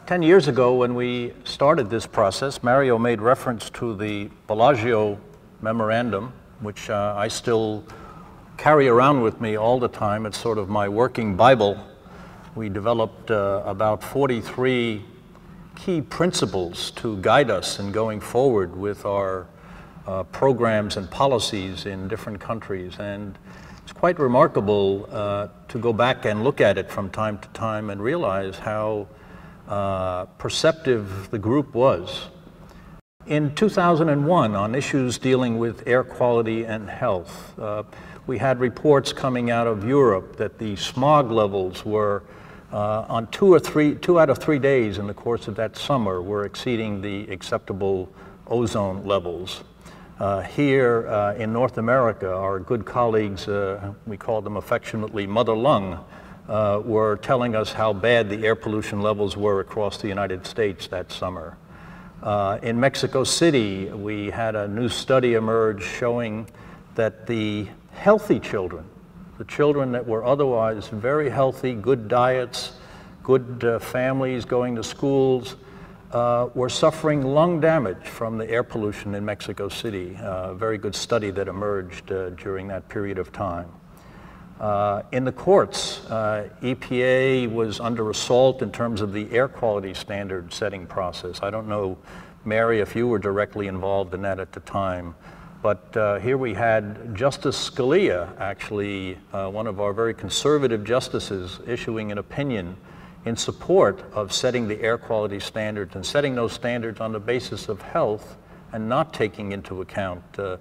10 years ago when we started this process, Mario made reference to the Bellagio Memorandum, which I still carry around with me all the time. It's sort of my working Bible. We developed about 43 key principles to guide us in going forward with our programs and policies in different countries. And it's quite remarkable to go back and look at it from time to time and realize how perceptive the group was. In 2001, on issues dealing with air quality and health, we had reports coming out of Europe that the smog levels were on 2 out of 3 days in the course of that summer were exceeding the acceptable ozone levels. Here in North America, our good colleagues, we call them affectionately Mother Lung, were telling us how bad the air pollution levels were across the United States that summer. In Mexico City, we had a new study emerge showing that the healthy children, the children that were otherwise very healthy, good diets, good families going to schools, were suffering lung damage from the air pollution in Mexico City. A very good study that emerged during that period of time. In the courts, EPA was under assault in terms of the air quality standard setting process. I don't know, Mary, if you were directly involved in that at the time, but here we had Justice Scalia, actually one of our very conservative justices, issuing an opinion in support of setting the air quality standards and setting those standards on the basis of health and not taking into account the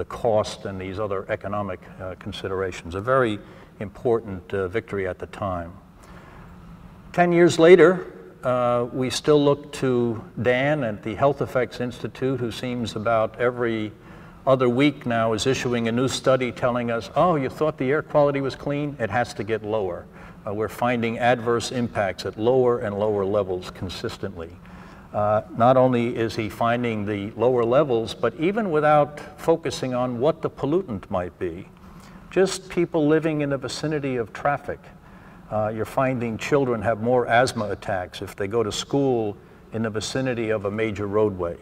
cost and these other economic considerations. A very important victory at the time. 10 years later, we still look to Dan at the Health Effects Institute, who seems about every other week now is issuing a new study telling us, oh, you thought the air quality was clean? It has to get lower. We're finding adverse impacts at lower and lower levels consistently. Not only is he finding the lower levels, but even without focusing on what the pollutant might be, just people living in the vicinity of traffic. You're finding children have more asthma attacks if they go to school in the vicinity of a major roadway.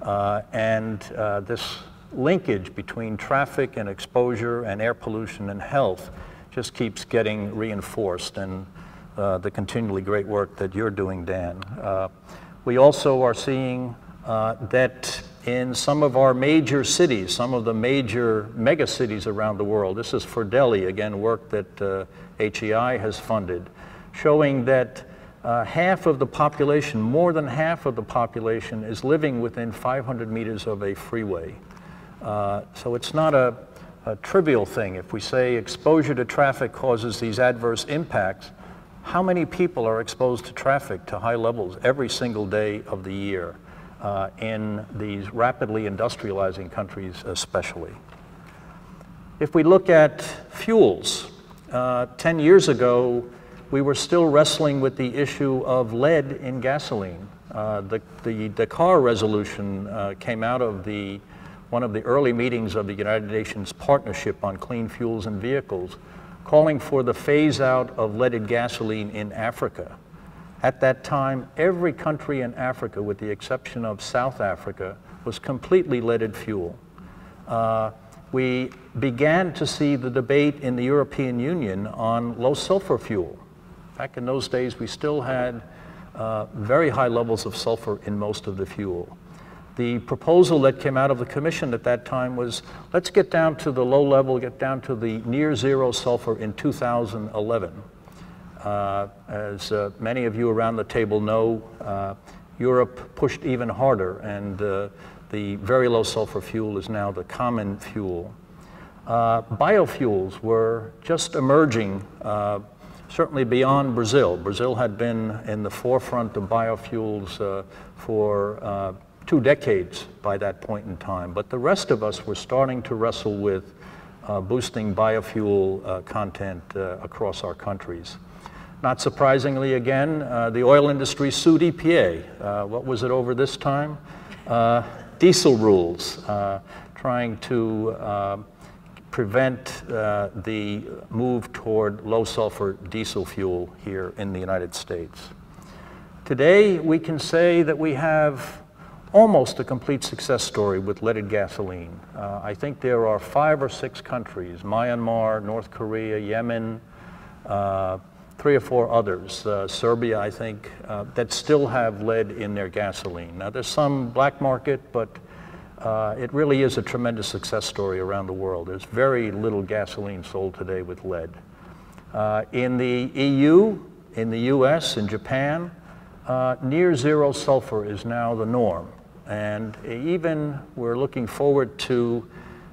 This linkage between traffic and exposure and air pollution and health just keeps getting reinforced, and the continually great work that you're doing, Dan. We also are seeing that in some of our major cities, some of the major mega cities around the world, this is for Delhi, again, work that HEI has funded, showing that half of the population, more than half of the population, is living within 500 meters of a freeway. So it's not a trivial thing. If we say exposure to traffic causes these adverse impacts, how many people are exposed to traffic to high levels every single day of the year in these rapidly industrializing countries especially? If we look at fuels, 10 years ago, we were still wrestling with the issue of lead in gasoline. The Dakar resolution came out of one of the early meetings of the United Nations Partnership on Clean Fuels and Vehicles, calling for the phase out of leaded gasoline in Africa. At that time, every country in Africa, with the exception of South Africa, was completely leaded fuel. We began to see the debate in the European Union on low sulfur fuel. Back in those days, we still had very high levels of sulfur in most of the fuel. The proposal that came out of the Commission at that time was, let's get down to the low level, get down to the near zero sulfur in 2011. As many of you around the table know, Europe pushed even harder, and the very low sulfur fuel is now the common fuel. Biofuels were just emerging, certainly beyond Brazil. Brazil had been in the forefront of biofuels for 2 decades by that point in time, but the rest of us were starting to wrestle with boosting biofuel content across our countries. Not surprisingly, again, the oil industry sued EPA. What was it over this time? Diesel rules, trying to prevent the move toward low sulfur diesel fuel here in the United States. Today, we can say that we have almost a complete success story with leaded gasoline. I think there are 5 or 6 countries, Myanmar, North Korea, Yemen, 3 or 4 others, Serbia, I think, that still have lead in their gasoline. Now, there's some black market, but it really is a tremendous success story around the world. There's very little gasoline sold today with lead. In the EU, in the US, in Japan, near zero sulfur is now the norm. And even we're looking forward to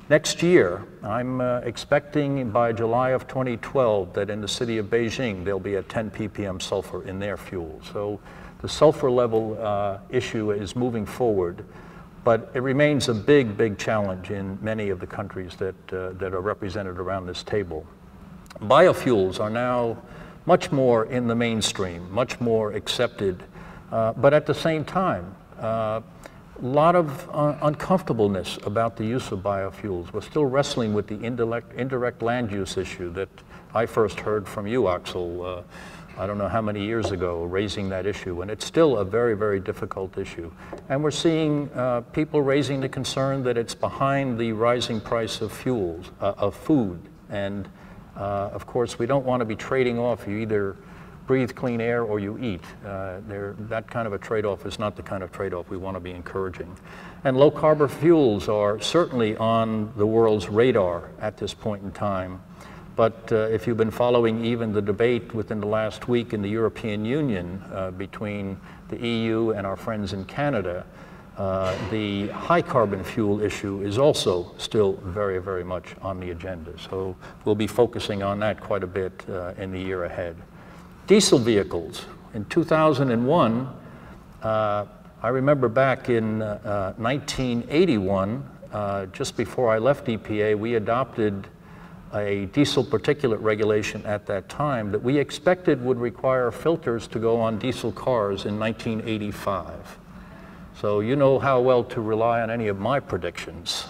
next year. I'm expecting by July of 2012 that in the city of Beijing there'll be a 10 ppm sulfur in their fuel. So the sulfur level issue is moving forward, but it remains a big, big challenge in many of the countries that are represented around this table. Biofuels are now much more in the mainstream, much more accepted, but at the same time, a lot of uncomfortableness about the use of biofuels. We're still wrestling with the indirect land use issue that I first heard from you, Axel, I don't know how many years ago, raising that issue, and it's still a very, very difficult issue. And we're seeing people raising the concern that it's behind the rising price of fuels, of food, and of course, we don't want to be trading off. You either breathe clean air or you eat. That kind of a trade-off is not the kind of trade-off we want to be encouraging. And low-carbon fuels are certainly on the world's radar at this point in time. But if you've been following even the debate within the last week in the European Union between the EU and our friends in Canada, the high carbon fuel issue is also still very, very much on the agenda. So we'll be focusing on that quite a bit in the year ahead. Diesel vehicles. In 2001, I remember back in 1981, just before I left EPA, we adopted a diesel particulate regulation at that time that we expected would require filters to go on diesel cars in 1985. So you know how well to rely on any of my predictions.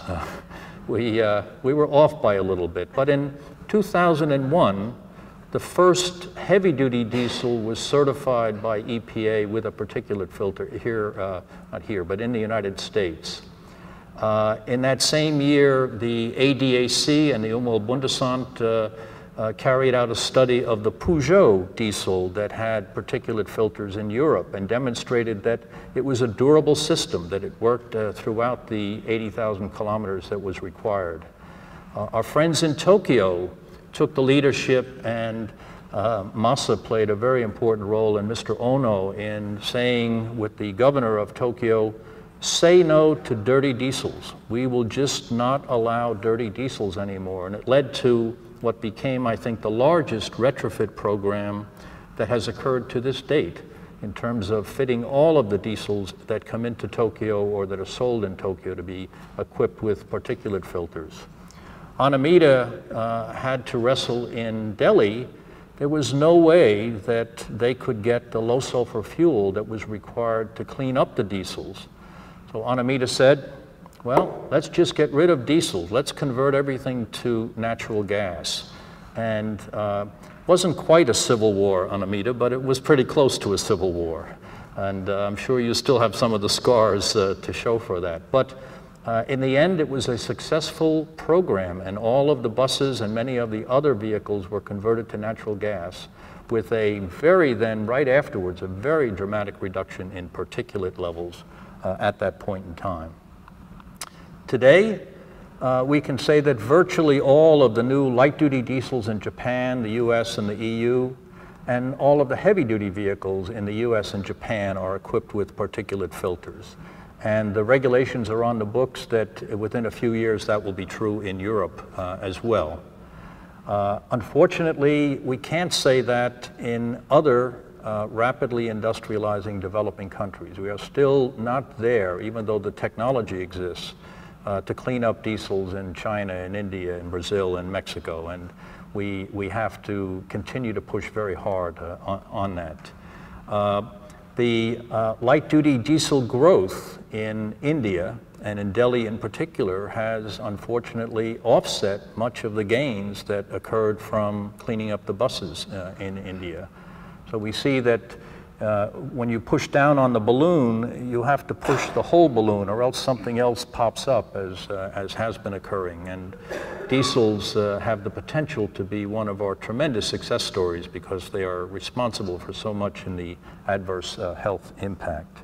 We were off by a little bit. But in 2001, the first heavy-duty diesel was certified by EPA with a particulate filter here, not here, but in the United States. In that same year, the ADAC and the Umweltbundesamt carried out a study of the Peugeot diesel that had particulate filters in Europe and demonstrated that it was a durable system, that it worked throughout the 80,000 kilometers that was required. Our friends in Tokyo took the leadership, and Masa played a very important role, and Mr. Ono, in saying with the governor of Tokyo, say no to dirty diesels. We will just not allow dirty diesels anymore. And it led to what became, I think, the largest retrofit program that has occurred to this date in terms of fitting all of the diesels that come into Tokyo or that are sold in Tokyo to be equipped with particulate filters. Anamita had to wrestle in Delhi. There was no way that they could get the low sulfur fuel that was required to clean up the diesels. So Anamita said, well, let's just get rid of diesels. Let's convert everything to natural gas. And wasn't quite a civil war, Anamita, but it was pretty close to a civil war. And I'm sure you still have some of the scars to show for that. But in the end, it was a successful program, and all of the buses and many of the other vehicles were converted to natural gas with a right afterwards, a very dramatic reduction in particulate levels at that point in time. Today, we can say that virtually all of the new light-duty diesels in Japan, the US, and the EU, and all of the heavy-duty vehicles in the US and Japan are equipped with particulate filters. And the regulations are on the books that within a few years that will be true in Europe as well. Unfortunately, we can't say that in other rapidly industrializing developing countries. We are still not there, even though the technology exists, to clean up diesels in China and India and Brazil and Mexico. And we have to continue to push very hard on that. The light-duty diesel growth in India, and in Delhi in particular, has unfortunately offset much of the gains that occurred from cleaning up the buses in India. So we see that When you push down on the balloon, you have to push the whole balloon, or else something else pops up, as has been occurring. And diesels have the potential to be one of our tremendous success stories because they are responsible for so much in the adverse health impact.